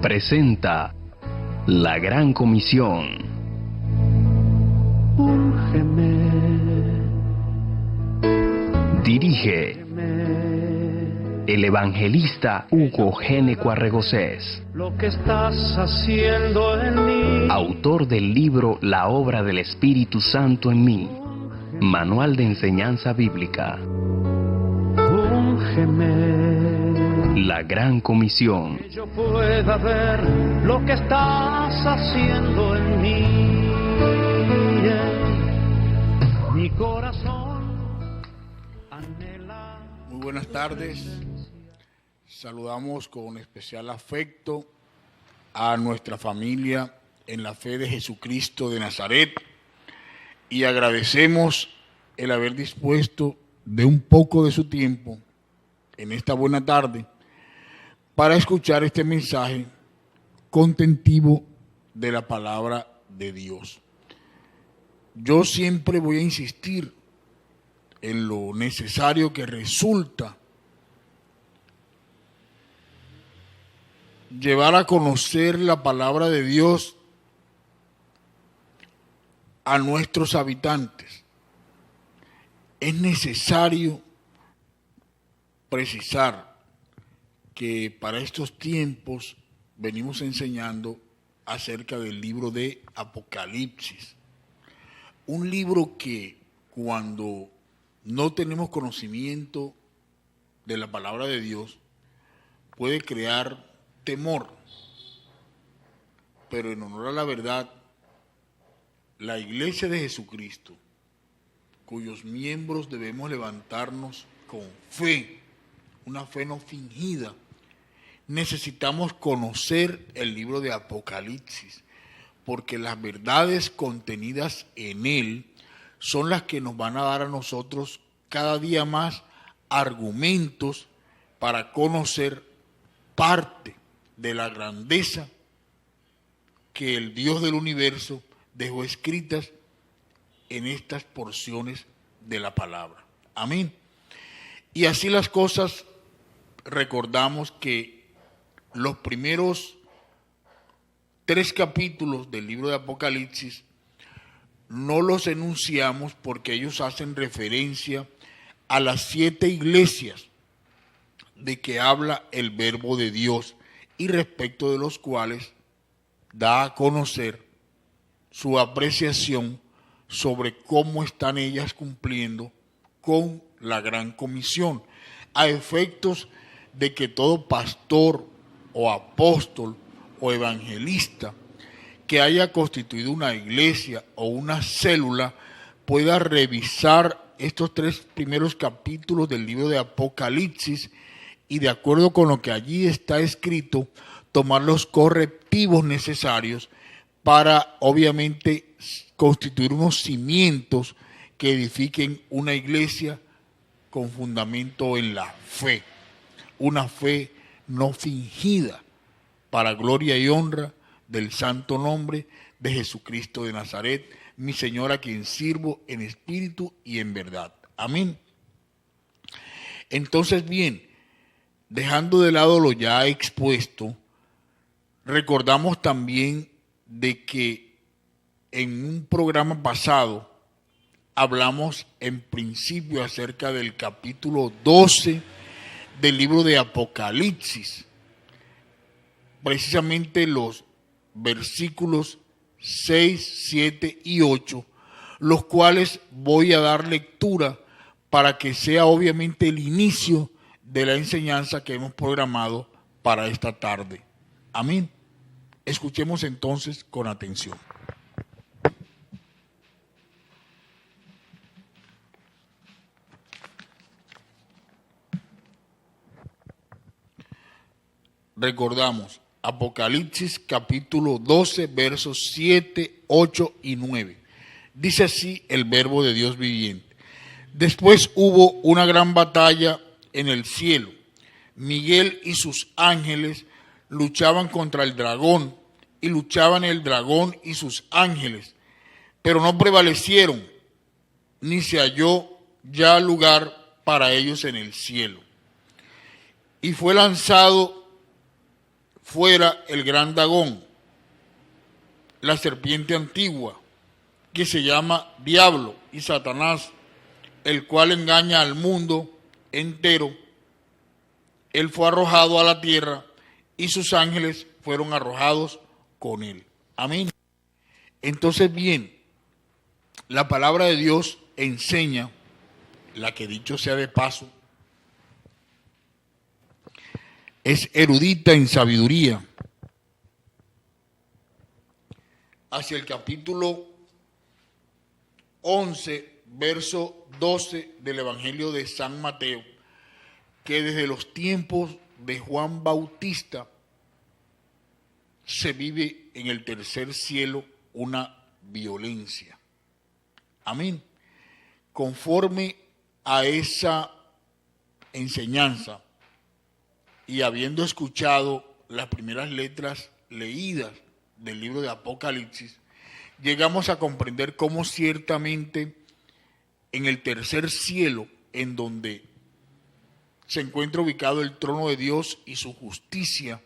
presenta La Gran Comisión. Úngeme, Dirige el evangelista Hugo Géneco Arregocés, lo que estás haciendo en mí. autor del libro La obra del Espíritu Santo en mí, manual de enseñanza bíblica. Úngeme, La Gran Comisión. que yo pueda ver lo que estás haciendo en mí. Mi corazón anhela. Muy buenas tardes. Saludamos con especial afecto a nuestra familia en la fe de Jesucristo de Nazaret y agradecemos el haber dispuesto de un poco de su tiempo en esta buena tarde para escuchar este mensaje contentivo de la palabra de Dios. Yo siempre voy a insistir en lo necesario que resulta llevar a conocer la palabra de Dios a nuestros habitantes. Es necesario precisar que para estos tiempos venimos enseñando acerca del libro de Apocalipsis. Un libro que cuando no tenemos conocimiento de la palabra de Dios puede crear temor, pero en honor a la verdad, la Iglesia de Jesucristo, cuyos miembros debemos levantarnos con fe, una fe no fingida, necesitamos conocer el libro de Apocalipsis, porque las verdades contenidas en él son las que nos van a dar a nosotros cada día más argumentos para conocer parte de la grandeza que el Dios del universo dejó escritas en estas porciones de la palabra. Amén. Y así las cosas, recordamos que los primeros 3 capítulos del libro de Apocalipsis no los enunciamos porque ellos hacen referencia a las 7 iglesias de que habla el verbo de Dios y respecto de los cuales da a conocer su apreciación sobre cómo están ellas cumpliendo con la gran comisión, a efectos de que todo pastor o apóstol o evangelista que haya constituido una iglesia o una célula pueda revisar estos 3 primeros capítulos del libro de Apocalipsis y de acuerdo con lo que allí está escrito, tomar los correctivos necesarios para obviamente constituir unos cimientos que edifiquen una iglesia con fundamento en la fe, una fe no fingida, para gloria y honra del santo nombre de Jesucristo de Nazaret, mi Señor, a quien sirvo en espíritu y en verdad. Amén. Entonces, bien, dejando de lado lo ya expuesto, recordamos también de que en un programa pasado hablamos en principio acerca del capítulo 12 del libro de Apocalipsis, precisamente los versículos 6, 7 y 8, los cuales voy a dar lectura para que sea obviamente el inicio de la enseñanza que hemos programado para esta tarde. Amén. Escuchemos entonces con atención. Recordamos, Apocalipsis capítulo 12, versos 7, 8 y 9. Dice así el verbo de Dios viviente. Después hubo una gran batalla en el cielo. Miguel y sus ángeles luchaban contra el dragón, y luchaban el dragón y sus ángeles, pero no prevalecieron, ni se halló ya lugar para ellos en el cielo. Y fue lanzado fuera el gran dragón, la serpiente antigua, que se llama Diablo y Satanás, el cual engaña al mundo entero. Él fue arrojado a la tierra y sus ángeles fueron arrojados con él. Amén. Entonces, bien, la palabra de Dios enseña, la que dicho sea de paso, es erudita en sabiduría. Hacia el capítulo 11, verso 12 del Evangelio de San Mateo, que desde los tiempos de Juan Bautista se vive en el tercer cielo una violencia. Amén. Conforme a esa enseñanza y habiendo escuchado las primeras letras leídas del libro de Apocalipsis, llegamos a comprender cómo ciertamente en el tercer cielo, en donde se encuentra ubicado el trono de Dios y su justicia,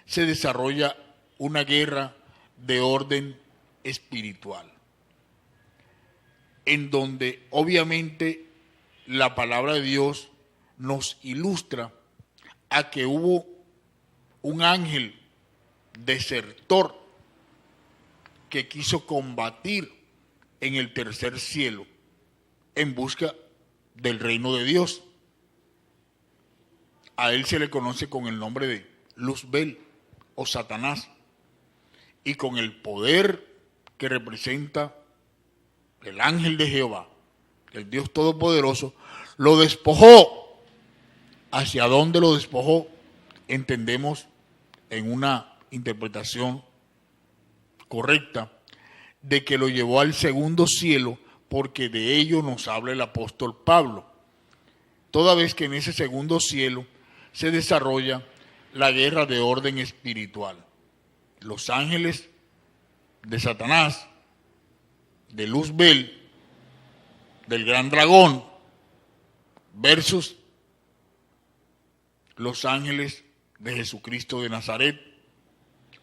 se desarrolla una guerra de orden espiritual, en donde obviamente la palabra de Dios nos ilustra a que hubo un ángel desertor que quiso combatir en el tercer cielo en busca del reino de Dios. A él se le conoce con el nombre de Luzbel o Satanás, y con el poder que representa el ángel de Jehová, el Dios Todopoderoso, lo despojó. ¿Hacia dónde lo despojó? Entendemos en una interpretación correcta de que lo llevó al segundo cielo, porque de ello nos habla el apóstol Pablo, toda vez que en ese segundo cielo se desarrolla la guerra de orden espiritual. Los ángeles de Satanás, de Luzbel, del gran dragón, versus los ángeles de Jesucristo de Nazaret,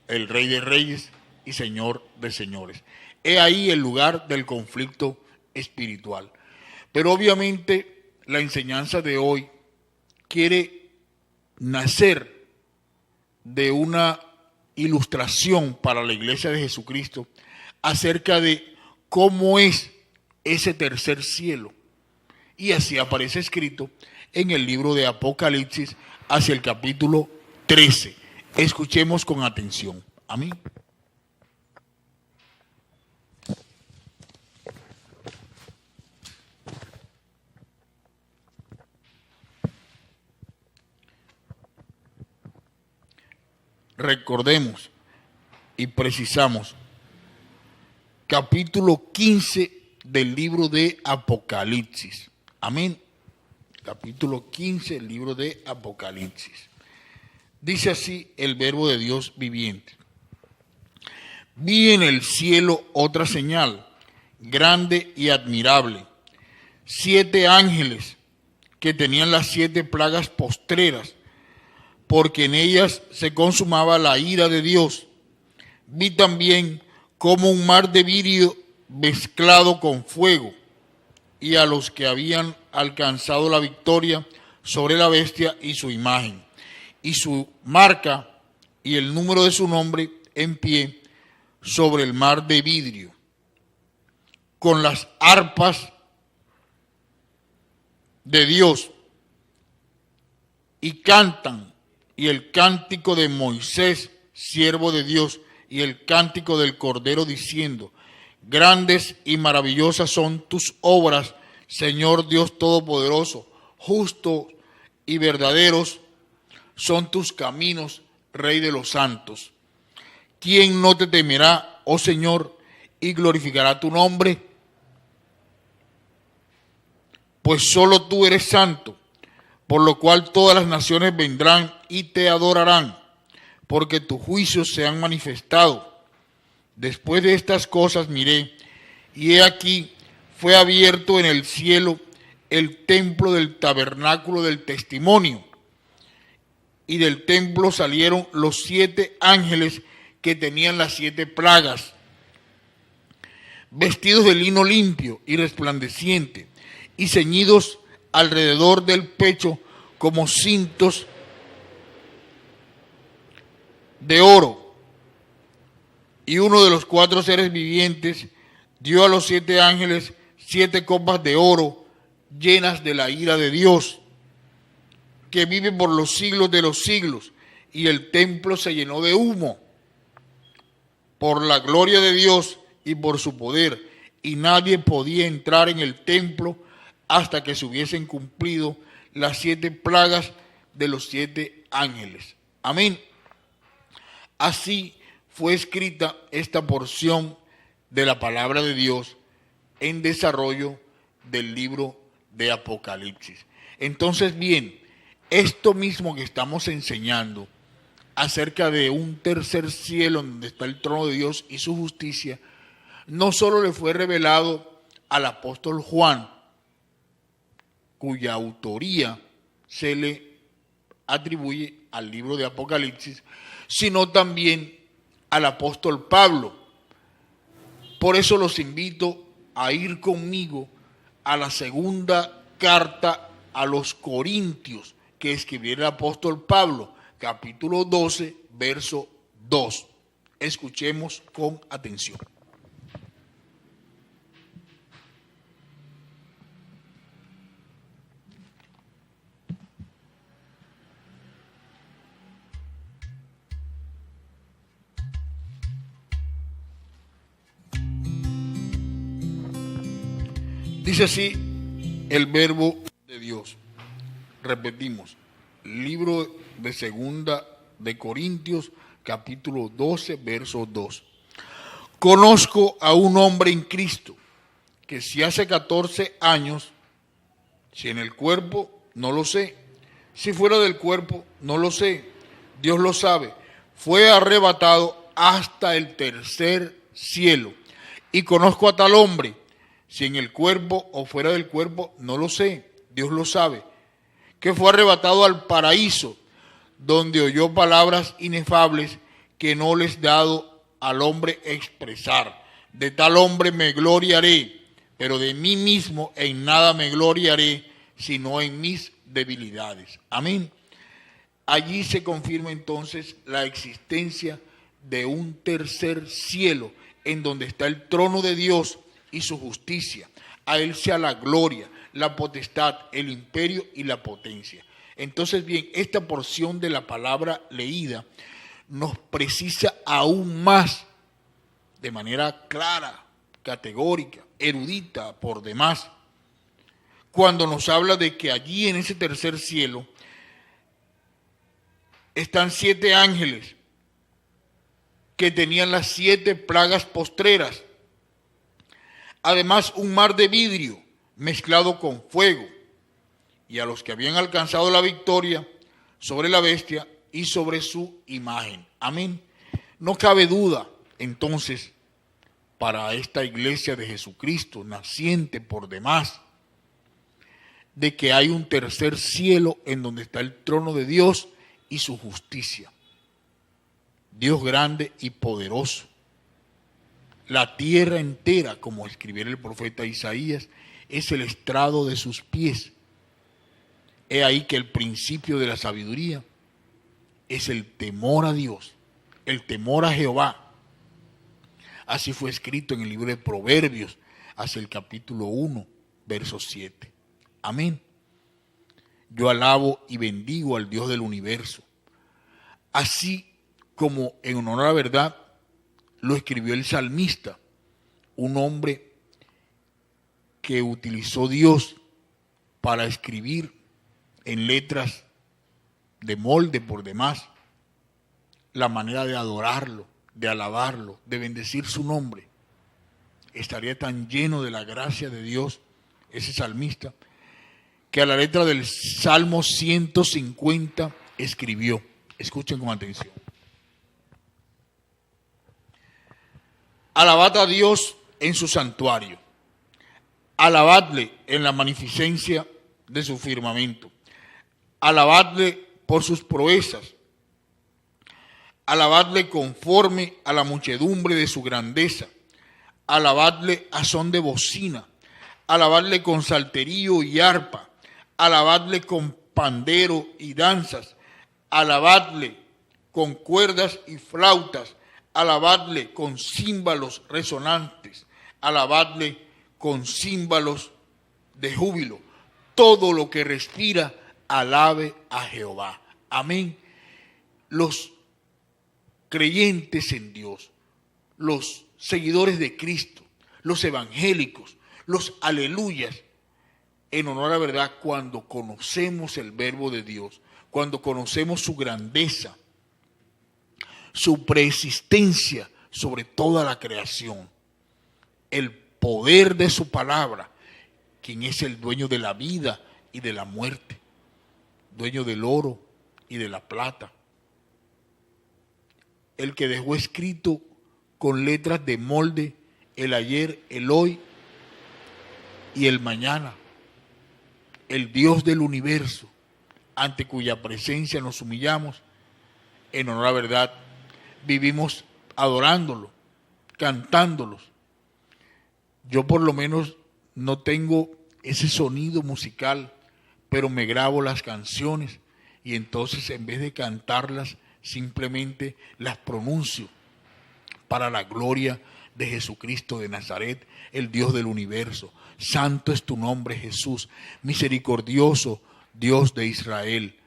el Rey de Reyes y Señor de Señores. He ahí el lugar del conflicto espiritual. Pero obviamente la enseñanza de hoy quiere nacer de una ilustración para la iglesia de Jesucristo acerca de cómo es ese tercer cielo. Y así aparece escrito en el libro de Apocalipsis hacia el capítulo 13. Escuchemos con atención. Amén. Recordemos y precisamos, capítulo 15 del libro de Apocalipsis. Amén. Capítulo 15 del libro de Apocalipsis. Dice así el verbo de Dios viviente. Vi en el cielo otra señal, grande y admirable, 7 ángeles que tenían las 7 plagas postreras, porque en ellas se consumaba la ira de Dios. Vi también como un mar de vidrio mezclado con fuego, y a los que habían alcanzado la victoria sobre la bestia y su imagen, y su marca y el número de su nombre en pie sobre el mar de vidrio, con las arpas de Dios, y cantan, y el cántico de Moisés, siervo de Dios, y el cántico del Cordero, diciendo: grandes y maravillosas son tus obras, Señor Dios Todopoderoso, justos y verdaderos son tus caminos, Rey de los santos. ¿Quién no te temerá, oh Señor, y glorificará tu nombre? Pues solo tú eres santo, por lo cual todas las naciones vendrán y te adorarán, porque tus juicios se han manifestado. Después de estas cosas miré, y he aquí fue abierto en el cielo el templo del tabernáculo del testimonio, y del templo salieron los 7 ángeles que tenían las 7 plagas, vestidos de lino limpio y resplandeciente, y ceñidos alrededor del pecho como cintos de oro. Y uno de los 4 seres vivientes dio a los 7 ángeles 7 copas de oro llenas de la ira de Dios, que vive por los siglos de los siglos, y el templo se llenó de humo por la gloria de Dios y por su poder, y nadie podía entrar en el templo hasta que se hubiesen cumplido las 7 plagas de los 7 ángeles. Amén. Así fue escrita esta porción de la palabra de Dios en desarrollo del libro de Apocalipsis. Entonces, bien, esto mismo que estamos enseñando acerca de un tercer cielo donde está el trono de Dios y su justicia, no solo le fue revelado al apóstol Juan, cuya autoría se le atribuye al libro de Apocalipsis, sino también al apóstol Pablo. Por eso los invito a ir conmigo a la segunda carta a los Corintios que escribió el apóstol Pablo, capítulo 12, verso 2. Escuchemos con atención. Dice así el verbo de Dios. Repetimos, libro de segunda de Corintios, capítulo 12, verso 2. Conozco a un hombre en Cristo, que si hace 14 años, si en el cuerpo, no lo sé, si fuera del cuerpo, no lo sé, Dios lo sabe, fue arrebatado hasta el tercer cielo. Y conozco a tal hombre, si en el cuerpo o fuera del cuerpo, no lo sé, Dios lo sabe, que fue arrebatado al paraíso, donde oyó palabras inefables que no les dado al hombre expresar. De tal hombre me gloriaré, pero de mí mismo en nada me gloriaré, sino en mis debilidades. Amén. Allí se confirma entonces la existencia de un tercer cielo, en donde está el trono de Dios y su justicia. A él sea la gloria, la potestad, el imperio y la potencia. Entonces, bien, esta porción de la palabra leída nos precisa aún más, de manera clara, categórica, erudita por demás, cuando nos habla de que allí en ese tercer cielo están 7 ángeles que tenían las 7 plagas postreras. Además, un mar de vidrio mezclado con fuego, y a los que habían alcanzado la victoria sobre la bestia y sobre su imagen. Amén. No cabe duda, entonces, para esta iglesia de Jesucristo, naciente por demás, de que hay un tercer cielo en donde está el trono de Dios y su justicia. Dios grande y poderoso. La tierra entera, como escribiera el profeta Isaías, es el estrado de sus pies. He ahí que el principio de la sabiduría es el temor a Dios, el temor a Jehová. Así fue escrito en el libro de Proverbios, hacia el capítulo 1, verso 7. Amén. Yo alabo y bendigo al Dios del universo. Así como en honor a la verdad lo escribió el salmista, un hombre que utilizó Dios para escribir en letras de molde por demás la manera de adorarlo, de alabarlo, de bendecir su nombre. Estaría tan lleno de la gracia de Dios ese salmista, que a la letra del Salmo 150 escribió. Escuchen con atención. Alabad a Dios en su santuario, alabadle en la magnificencia de su firmamento, alabadle por sus proezas. Alabadle conforme a la muchedumbre de su grandeza. Alabadle a son de bocina. Alabadle con salterio y arpa. Alabadle con pandero y danzas. Alabadle con cuerdas y flautas. Alabadle con címbalos resonantes. Alabadle con címbalos de júbilo. Todo lo que respira, alabe a Jehová. Amén. Los creyentes en Dios, los seguidores de Cristo, los evangélicos, los aleluyas, en honor a la verdad, cuando conocemos el verbo de Dios, cuando conocemos su grandeza, su preexistencia sobre toda la creación, el poder de su palabra, quien es el dueño de la vida y de la muerte, dueño del oro y de la plata, el que dejó escrito con letras de molde el ayer, el hoy y el mañana, el Dios del universo, ante cuya presencia nos humillamos, en honor a la verdad, vivimos adorándolo, cantándolos. Yo por lo menos no tengo ese sonido musical, pero me grabo las canciones y entonces en vez de cantarlas, simplemente las pronuncio para la gloria de Jesucristo de Nazaret, el Dios del universo. Santo es tu nombre, Jesús, misericordioso Dios de Israel.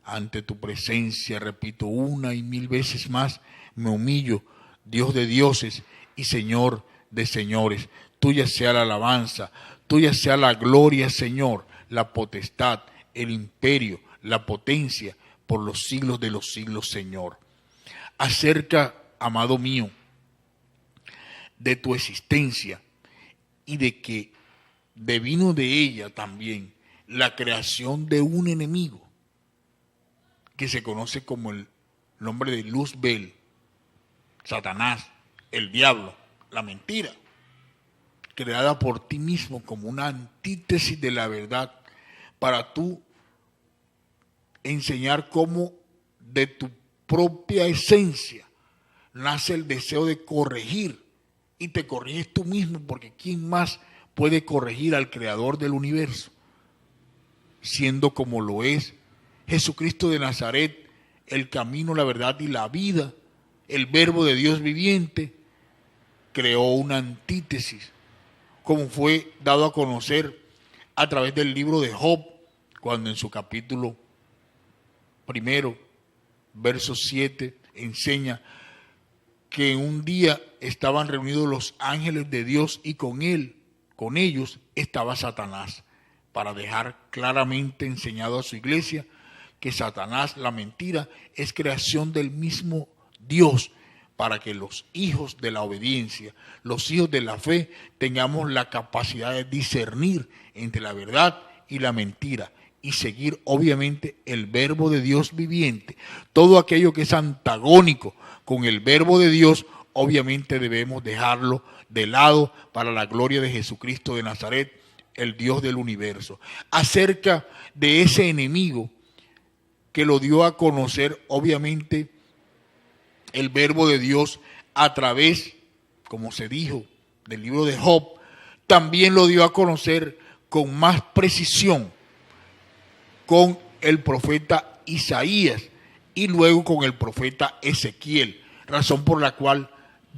Ante tu presencia, repito una y mil veces más, me humillo, Dios de dioses y Señor de señores. Tuya sea la alabanza, tuya sea la gloria, Señor, la potestad, el imperio, la potencia, por los siglos de los siglos, Señor. Acerca, amado mío, de tu existencia y de que devino de ella también la creación de un enemigo que se conoce como el nombre de Luzbel, Satanás, el diablo, la mentira, creada por ti mismo como una antítesis de la verdad para tú enseñar cómo de tu propia esencia nace el deseo de corregir y te corriges tú mismo, porque ¿quién más puede corregir al creador del universo? Siendo como lo es Jesucristo de Nazaret, el camino, la verdad y la vida, el verbo de Dios viviente, creó una antítesis, como fue dado a conocer a través del libro de Job, cuando en su capítulo 1, verso 7, enseña que un día estaban reunidos los ángeles de Dios y con ellos estaba Satanás, para dejar claramente enseñado a su iglesia que Satanás, la mentira, es creación del mismo Dios, para que los hijos de la obediencia, los hijos de la fe, tengamos la capacidad de discernir entre la verdad y la mentira, y seguir obviamente el verbo de Dios viviente. Todo aquello que es antagónico con el verbo de Dios, obviamente debemos dejarlo de lado para la gloria de Jesucristo de Nazaret, el Dios del universo. Acerca de ese enemigo que lo dio a conocer obviamente el verbo de Dios a través, como se dijo, del libro de Job, también lo dio a conocer con más precisión con el profeta Isaías y luego con el profeta Ezequiel, razón por la cual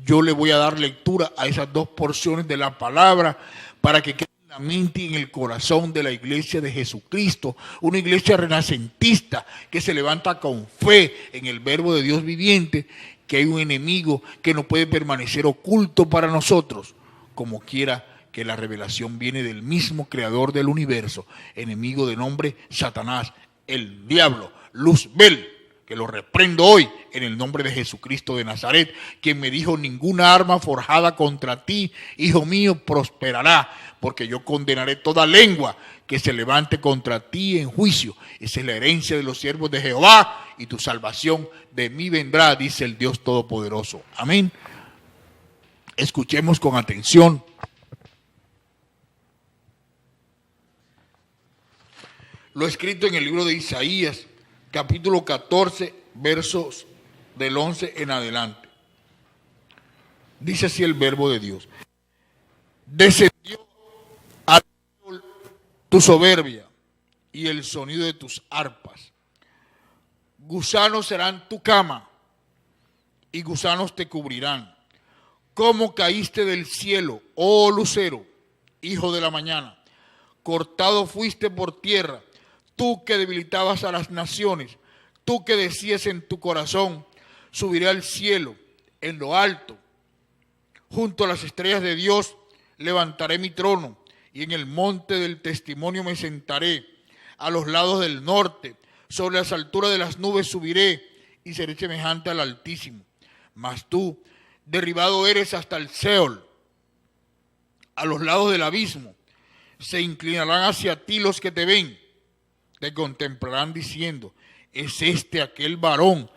yo le voy a dar lectura a esas dos porciones de la palabra para que quede en la mente y en el corazón de la iglesia de Jesucristo, una iglesia renacentista que se levanta con fe en el verbo de Dios viviente, que hay un enemigo que no puede permanecer oculto para nosotros, como quiera que la revelación viene del mismo creador del universo, enemigo de nombre Satanás, el diablo, Luzbel, que lo reprendo hoy en el nombre de Jesucristo de Nazaret, quien me dijo: ninguna arma forjada contra ti, hijo mío, prosperará, porque yo condenaré toda lengua que se levante contra ti en juicio. Esa es la herencia de los siervos de Jehová, y tu salvación de mí vendrá, dice el Dios Todopoderoso. Amén. Escuchemos con atención lo escrito en el libro de Isaías, capítulo 14, versos del 11 en adelante. Dice así el verbo de Dios. Descendió al cielo tu soberbia y el sonido de tus arpas. Gusanos serán tu cama y gusanos te cubrirán. ¿Cómo caíste del cielo, oh lucero, hijo de la mañana? Cortado fuiste por tierra, tú que debilitabas a las naciones, tú que decías en tu corazón, subiré al cielo, en lo alto, junto a las estrellas de Dios, levantaré mi trono, y en el monte del testimonio me sentaré, a los lados del norte, sobre las alturas de las nubes subiré, y seré semejante al Altísimo. Mas tú, derribado eres hasta el Seol, a los lados del abismo. Se inclinarán hacia ti los que te ven, te contemplarán diciendo, ¿es este aquel varón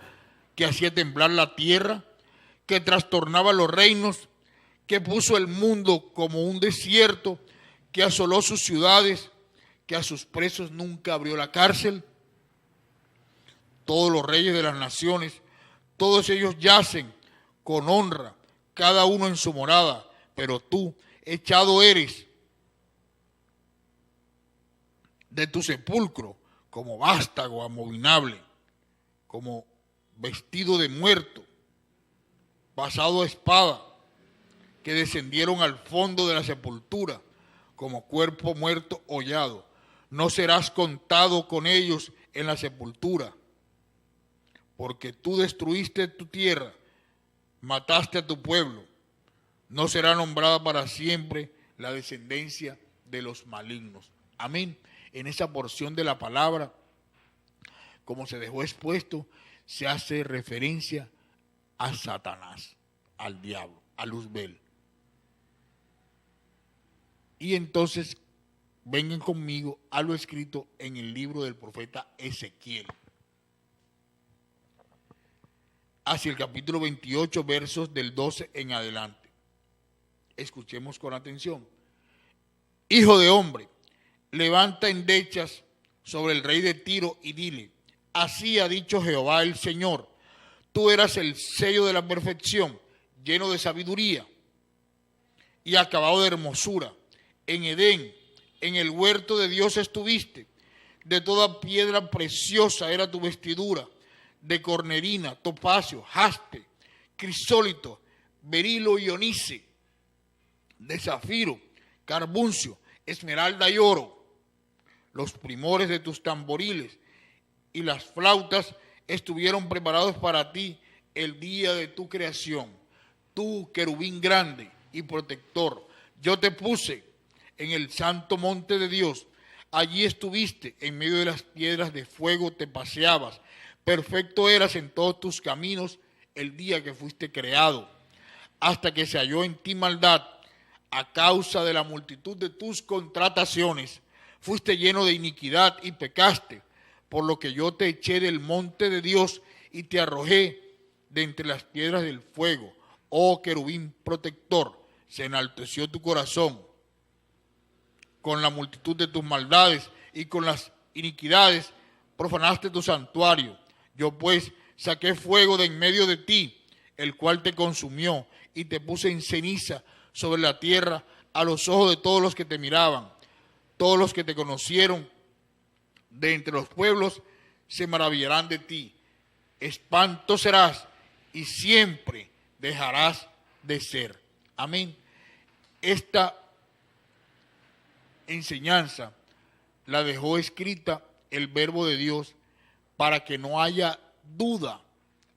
que hacía temblar la tierra, que trastornaba los reinos, que puso el mundo como un desierto, que asoló sus ciudades, que a sus presos nunca abrió la cárcel? Todos los reyes de las naciones, todos ellos yacen con honra, cada uno en su morada, pero tú, echado eres de tu sepulcro, como vástago abominable, como vestido de muerto, pasado a espada, que descendieron al fondo de la sepultura, como cuerpo muerto hollado. No serás contado con ellos en la sepultura, porque tú destruiste tu tierra, mataste a tu pueblo. No será nombrada para siempre la descendencia de los malignos. Amén. En esa porción de la palabra, como se dejó expuesto, se hace referencia a Satanás, al diablo, a Luzbel. Y entonces vengan conmigo a lo escrito en el libro del profeta Ezequiel, hacia el capítulo 28, versos del 12 en adelante. Escuchemos con atención. Hijo de hombre, levanta endechas sobre el rey de Tiro y dile, así ha dicho Jehová el Señor, tú eras el sello de la perfección, lleno de sabiduría y acabado de hermosura. En Edén, en el huerto de Dios estuviste, de toda piedra preciosa era tu vestidura, de cornerina, topacio, jaspe, crisólito, berilo y onice, de zafiro, carbuncio, esmeralda y oro. Los primores de tus tamboriles y las flautas estuvieron preparados para ti el día de tu creación. Tú, querubín grande y protector, yo te puse en el santo monte de Dios. Allí estuviste, en medio de las piedras de fuego te paseabas. Perfecto eras en todos tus caminos el día que fuiste creado, hasta que se halló en ti maldad a causa de la multitud de tus contrataciones. Fuiste lleno de iniquidad y pecaste, por lo que yo te eché del monte de Dios y te arrojé de entre las piedras del fuego. Oh querubín protector, se enalteció tu corazón con la multitud de tus maldades y con las iniquidades profanaste tu santuario. Yo pues saqué fuego de en medio de ti, el cual te consumió, y te puse en ceniza sobre la tierra a los ojos de todos los que te miraban. Todos los que te conocieron de entre los pueblos se maravillarán de ti. Espanto serás y siempre dejarás de ser. Amén. Esta enseñanza la dejó escrita el verbo de Dios para que no haya duda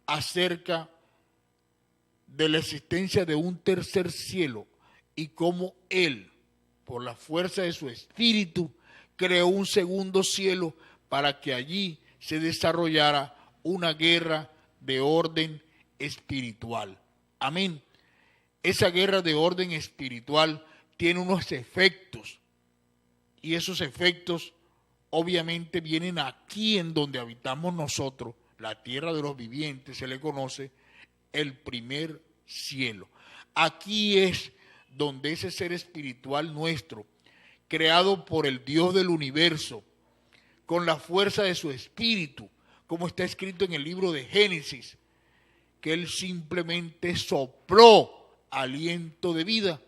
acerca de la existencia de un tercer cielo y cómo Él, por la fuerza de su espíritu, creó un segundo cielo para que allí se desarrollara una guerra de orden espiritual. Amén. Esa guerra de orden espiritual tiene unos efectos, y esos efectos obviamente vienen aquí en donde habitamos nosotros, la tierra de los vivientes, se le conoce el primer cielo. Aquí es donde ese ser espiritual nuestro, creado por el Dios del universo, con la fuerza de su espíritu, como está escrito en el libro de Génesis, que Él simplemente sopló aliento de vida.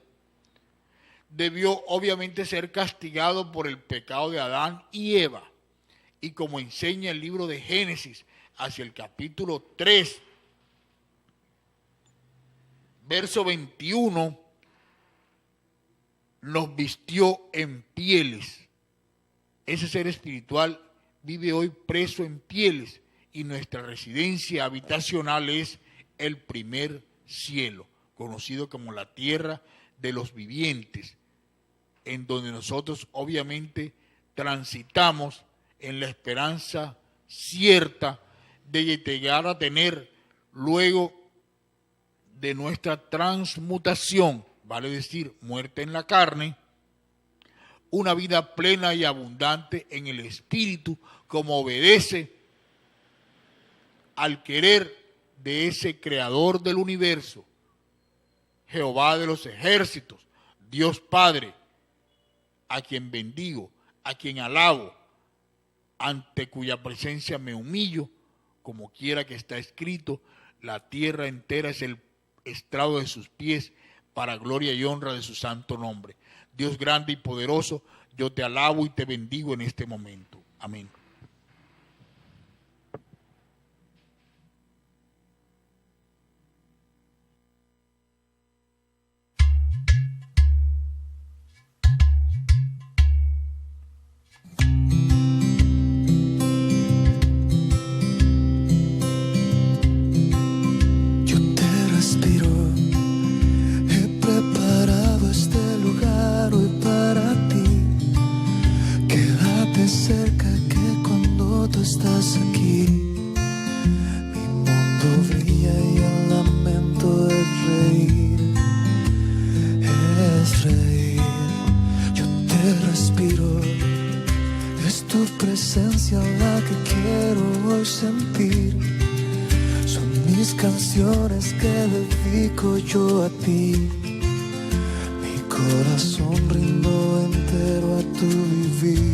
Debió obviamente ser castigado por el pecado de Adán y Eva. Y como enseña el libro de Génesis, hacia el capítulo 3, verso 21, nos vistió en pieles. Ese ser espiritual vive hoy preso en pieles y nuestra residencia habitacional es el primer cielo, conocido como la tierra de los vivientes, en donde nosotros obviamente transitamos en la esperanza cierta de llegar a tener, luego de nuestra transmutación, vale decir, muerte en la carne, una vida plena y abundante en el espíritu, como obedece al querer de ese creador del universo, Jehová de los ejércitos, Dios Padre, a quien bendigo, a quien alabo, ante cuya presencia me humillo, como quiera que está escrito, la tierra entera es el estrado de sus pies, para gloria y honra de su santo nombre. Dios grande y poderoso, yo te alabo y te bendigo en este momento. Amén. Cerca que cuando tú estás aquí, mi mundo brilla y el lamento es reír, es reír. Yo te respiro, es tu presencia la que quiero hoy sentir. Son mis canciones que dedico yo a ti. Mi corazón rindo entero a tu vivir.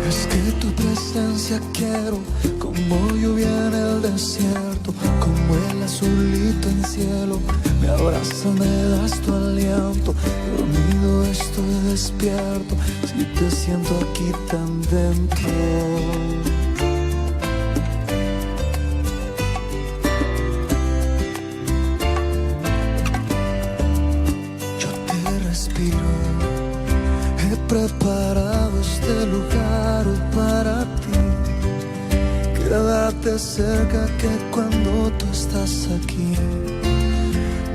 Es que tu presencia quiero, como lluvia en el desierto, como el azulito en cielo. Me abrazas, me das tu aliento, dormido estoy despierto, si te siento aquí tan dentro. Preparado este lugar hoy para ti. Quédate cerca que cuando tú estás aquí,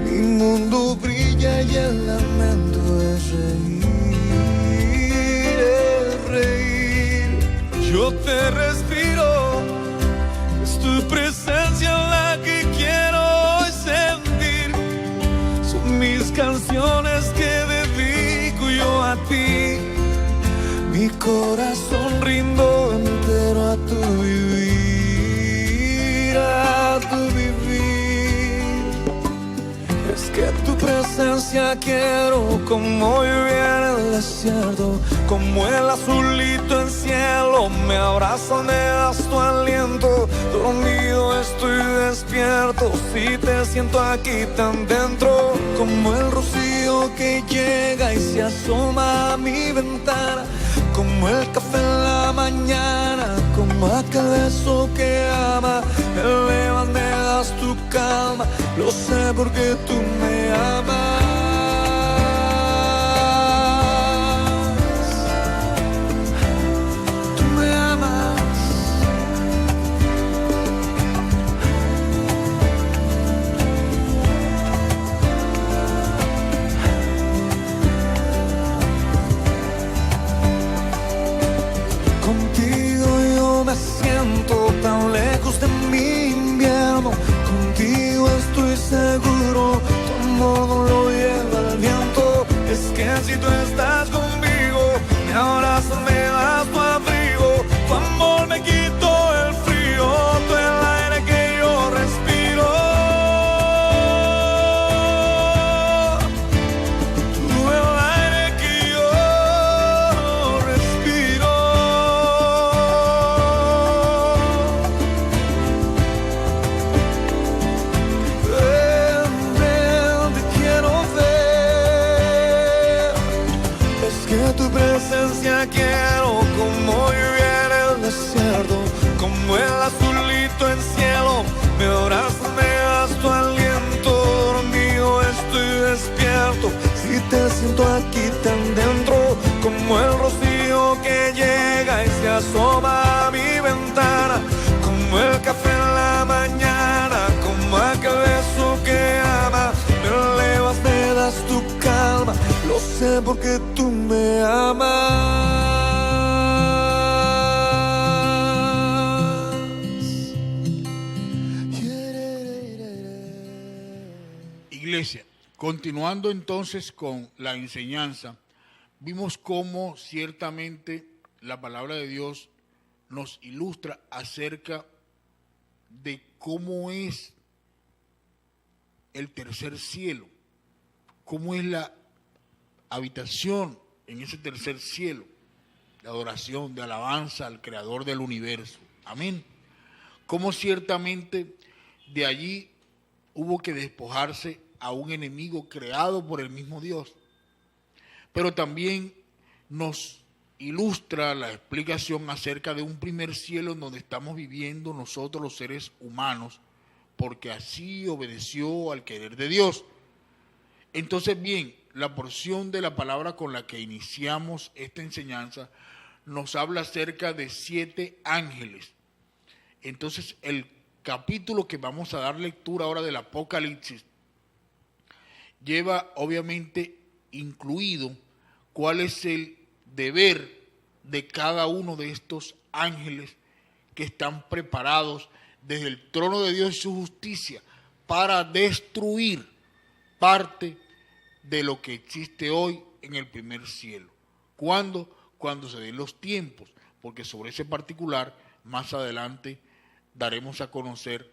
mi mundo brilla y el lamento es reír, es reír. Yo te respiro, es tu presencia la que quiero hoy sentir. Son mis canciones que dedico yo a ti. Mi corazón rindo entero a tu vivir, a tu vivir. Es que tu presencia quiero, como lluvia en el desierto, como el azulito en cielo. Me abrazas, me das tu aliento, dormido estoy despierto, si te siento aquí tan dentro, como el rocío que llega y se asoma a mi ventana, como el café en la mañana, como aquel beso que ama. Me levas, me das tu calma, lo sé porque tú me amas. Tú me amas. Me siento tan lejos de mi invierno, contigo estoy seguro, tu amor no lo lleva el viento. Es que si tú estás conmigo, me abrazas, me das tu abrigo, tu amor me quitó el frío, tú el aire que yo respiro, tú el aire que yo respiro. como llueve en el desierto, como el azulito en cielo. Me abrazas, me das tu aliento, dormido estoy despierto. Si te siento aquí tan dentro, como el rocío que llega y se asoma a mi ventana, como el café en la mañana, como aquel beso que ama. Me elevas, me das tu calma, lo sé porque tú me amas. Iglesia, continuando entonces con la enseñanza, vimos cómo ciertamente la palabra de Dios nos ilustra acerca de cómo es el tercer cielo, cómo es la habitación en ese tercer cielo, de adoración, de alabanza al Creador del universo. Amén. Cómo ciertamente de allí hubo que despojarse a un enemigo creado por el mismo Dios. Pero también nos ilustra la explicación acerca de un primer cielo en donde estamos viviendo nosotros los seres humanos, porque así obedeció al querer de Dios. Entonces, bien, la porción de la palabra con la que iniciamos esta enseñanza nos habla acerca de 7 ángeles. Entonces, el capítulo que vamos a dar lectura ahora del Apocalipsis lleva obviamente incluido cuál es el deber de cada uno de estos ángeles que están preparados desde el trono de Dios y su justicia para destruir parte de lo que existe hoy en el primer cielo. ¿Cuándo? Cuando se den los tiempos, porque sobre ese particular más adelante daremos a conocer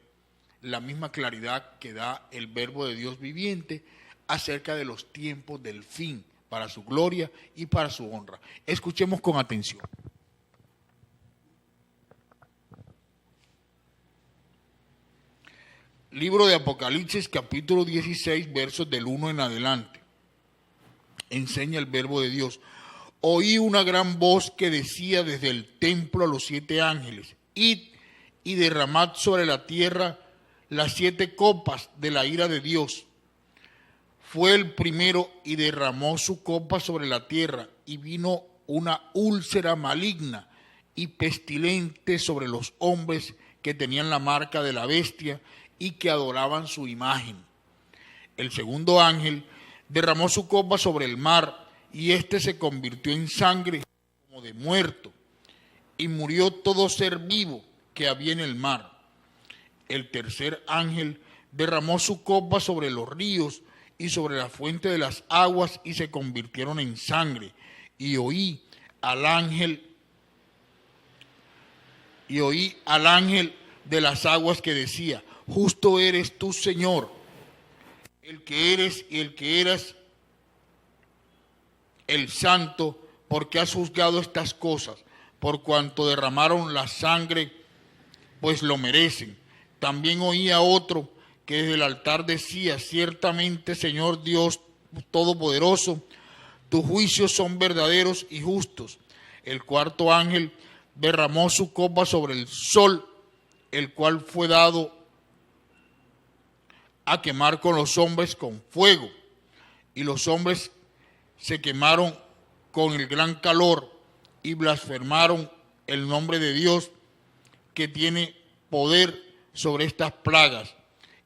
la misma claridad que da el verbo de Dios viviente acerca de los tiempos del fin, para su gloria y para su honra. Escuchemos con atención. Libro de Apocalipsis, capítulo 16, versos del 1 en adelante. Enseña el verbo de Dios. Oí una gran voz que decía desde el templo a los 7 ángeles: id y derramad sobre la tierra las 7 copas de la ira de Dios. Fue el primero y derramó su copa sobre la tierra, y vino una úlcera maligna y pestilente sobre los hombres que tenían la marca de la bestia y que adoraban su imagen. El segundo ángel derramó su copa sobre el mar, y éste se convirtió en sangre como de muerto, y murió todo ser vivo que había en el mar. El tercer ángel derramó su copa sobre los ríos y sobre la fuente de las aguas, y se convirtieron en sangre. Y oí al ángel de las aguas que decía: justo eres tú, Señor, el que eres y el que eras, el santo, porque has juzgado estas cosas, por cuanto derramaron la sangre, pues lo merecen. También oí a otro que desde el altar decía: ciertamente, Señor Dios Todopoderoso, tus juicios son verdaderos y justos. El cuarto ángel derramó su copa sobre el sol, el cual fue dado a quemar con los hombres con fuego, y los hombres se quemaron con el gran calor y blasfemaron el nombre de Dios, que tiene poder sobre estas plagas,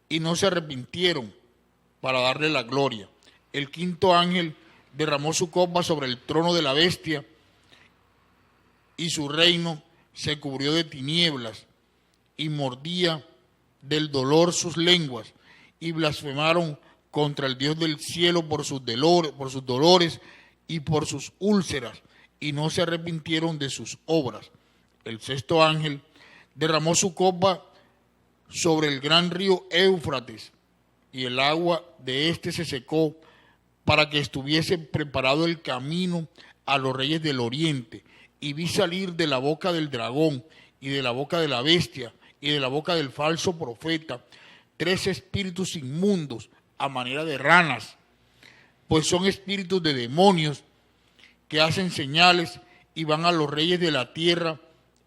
y no se arrepintieron para darle la gloria. El quinto ángel derramó su copa sobre el trono de la bestia, y su reino se cubrió de tinieblas, y mordía del dolor sus lenguas, y blasfemaron contra el Dios del cielo por sus dolores y por sus úlceras, y no se arrepintieron de sus obras. El sexto ángel derramó su copa sobre el gran río Éufrates, y el agua de éste se secó, para que estuviese preparado el camino a los reyes del oriente. Y vi salir de la boca del dragón, y de la boca de la bestia, y de la boca del falso profeta, 3 espíritus inmundos a manera de ranas, pues son espíritus de demonios que hacen señales y van a los reyes de la tierra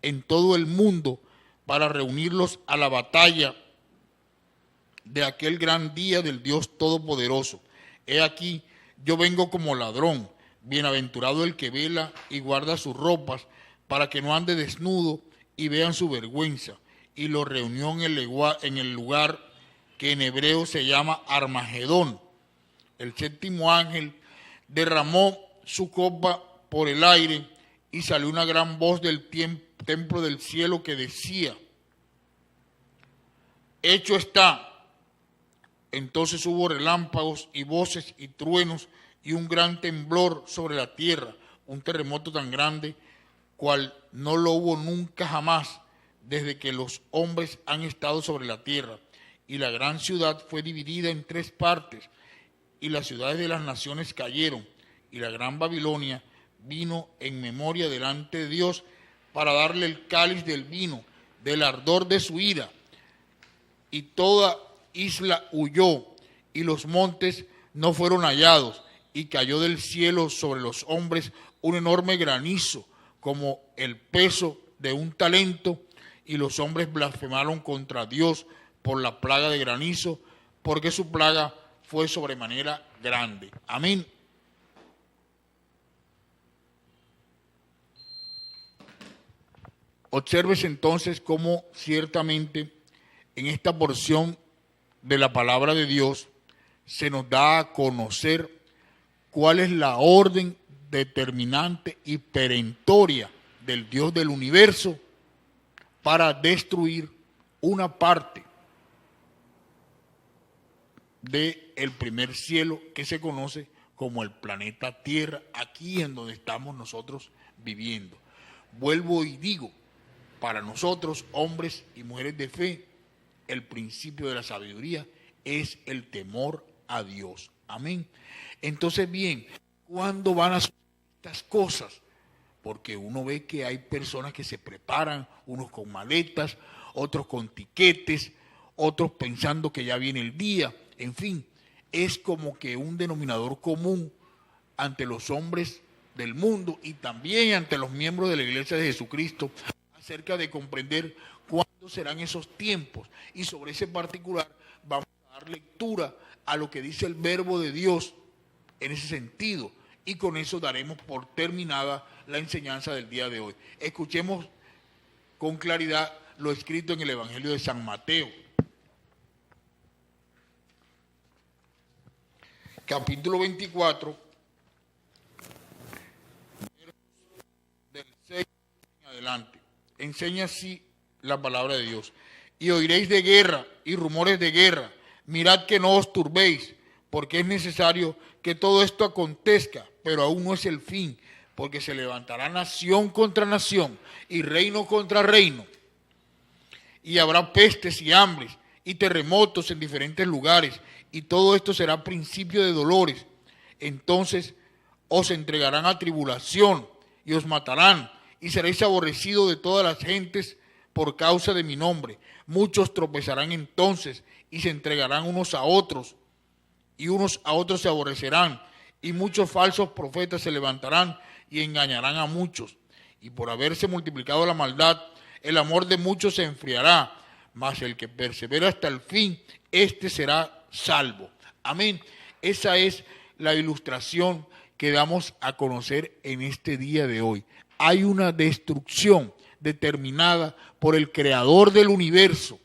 en todo el mundo para reunirlos a la batalla de aquel gran día del Dios Todopoderoso. He aquí, yo vengo como ladrón. Bienaventurado el que vela y guarda sus ropas, para que no ande desnudo y vean su vergüenza. Y lo reunió en el lugar que en hebreo se llama Armagedón. El séptimo ángel derramó su copa por el aire y salió una gran voz del templo del cielo que decía: hecho está. Entonces hubo relámpagos y voces y truenos y un gran temblor sobre la tierra, un terremoto tan grande cual no lo hubo nunca jamás desde que los hombres han estado sobre la tierra. Y la gran ciudad fue dividida en 3 partes, y las ciudades de las naciones cayeron, y la gran Babilonia vino en memoria delante de Dios para darle el cáliz del vino, del ardor de su ira. Y toda isla huyó, y los montes no fueron hallados, y cayó del cielo sobre los hombres un enorme granizo, como el peso de un talento, y los hombres blasfemaron contra Dios por la plaga de granizo, porque su plaga fue sobremanera grande. Amén. Observes entonces cómo ciertamente en esta porción de la palabra de Dios se nos da a conocer cuál es la orden determinante y perentoria del Dios del universo para destruir una parte del primer cielo que se conoce como el planeta Tierra, aquí en donde estamos nosotros viviendo. Vuelvo y digo, para nosotros, hombres y mujeres de fe, el principio de la sabiduría es el temor a Dios. Amén. Entonces, bien, ¿cuándo van a suceder estas cosas? Porque uno ve que hay personas que se preparan, unos con maletas, otros con tiquetes, otros pensando que ya viene el día. En fin, es como que un denominador común ante los hombres del mundo y también ante los miembros de la Iglesia de Jesucristo acerca de comprender cuándo serán esos tiempos. Y sobre ese particular vamos a dar lectura a lo que dice el verbo de Dios en ese sentido. Y con eso daremos por terminada la enseñanza del día de hoy. Escuchemos con claridad lo escrito en el Evangelio de San Mateo, capítulo 24, del 6 en adelante. Enseña así la palabra de Dios. Y oiréis de guerra y rumores de guerra. Mirad que no os turbéis, porque es necesario que todo esto acontezca, pero aún no es el fin, porque se levantará nación contra nación y reino contra reino. Y habrá pestes y hambres y terremotos en diferentes lugares, y todo esto será principio de dolores. Entonces os entregarán a tribulación y os matarán, y seréis aborrecidos de todas las gentes por causa de mi nombre. Muchos tropezarán entonces y se entregarán unos a otros, y unos a otros se aborrecerán, y muchos falsos profetas se levantarán y engañarán a muchos. Y por haberse multiplicado la maldad, el amor de muchos se enfriará, mas el que persevera hasta el fin, éste será salvo. Amén. Esa es la ilustración que damos a conocer en este día de hoy. Hay una destrucción determinada por el Creador del universo,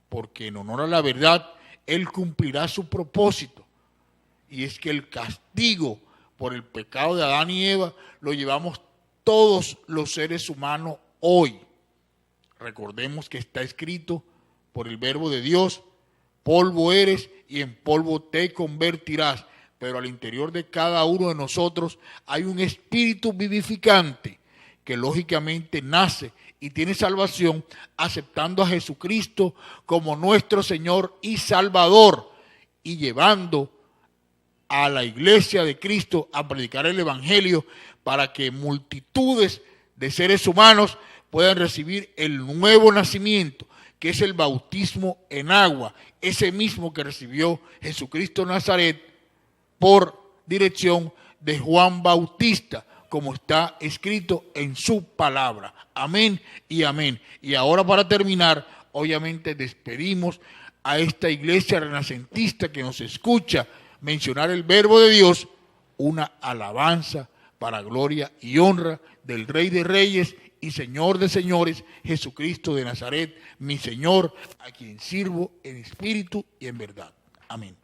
porque en honor a la verdad, Él cumplirá su propósito. Y es que el castigo por el pecado de Adán y Eva lo llevamos todos los seres humanos hoy. Recordemos que está escrito por el verbo de Dios: polvo eres y en polvo te convertirás. Pero al interior de cada uno de nosotros hay un espíritu vivificante que lógicamente nace y tiene salvación aceptando a Jesucristo como nuestro Señor y Salvador, y llevando a la iglesia de Cristo a predicar el Evangelio para que multitudes de seres humanos puedan recibir el nuevo nacimiento, que es el bautismo en agua, ese mismo que recibió Jesucristo Nazaret por dirección de Juan Bautista, como está escrito en su palabra. Amén y amén. Y ahora, para terminar, obviamente despedimos a esta iglesia renacentista que nos escucha mencionar el verbo de Dios, una alabanza para gloria y honra del Rey de Reyes y Señor de Señores, Jesucristo de Nazaret, mi Señor, a quien sirvo en espíritu y en verdad. Amén.